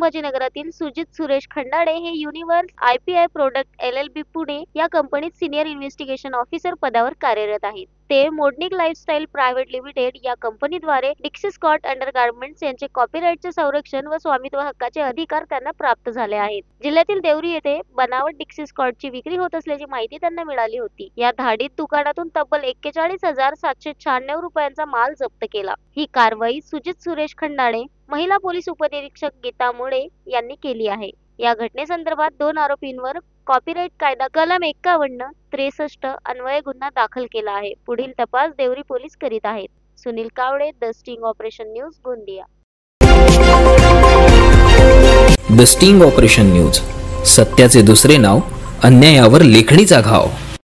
संभाजीनगरातील सुजित सुरेश खंडाळे हे universe IPI product LLB Pune या कंपनीत सिनियर इन्व्हेस्टिगेशन ऑफिसर पदावर कार्यरत आहेत। ते मोडनिक लाईफस्टाईल प्रायव्हेट लिमिटेड या कंपनीद्वारे डिक्सी स्कॉट अंडरगार्मेंट्स यांचे कॉपीराइटचे संरक्षण व स्वामित्व हक्काचे अधिकार त्यांना प्राप्त झाले आहेत। जिल्ह्यातील देवरी येथे बनावट डिक्सी स्कॉटची विक्री होत असल्याची माहिती त्यांना मिळाली होती। या धाडीत दुकानातून तब्बल 41,796 रुपयांचा माल जप्त केला। ही कारवाई सुजित सुरेश खंडाळे, महिला पोलीस उपनिरीक्षक गीता मुळे यांनी केली आहे। या घटनेसंदर्भात 2 आरोपींवर कॉपीराइट कायदा कलम 51, 63 अन्वये गुन्हा दाखल केला आहे। पुढील तपास देवरी पोलीस करीत आहेत। Sunil Kawale, the sting operation news, Gondia. The sting operation news, सत्याचे दुसरे नाव, अन्यायावर लेखणीचा घाव।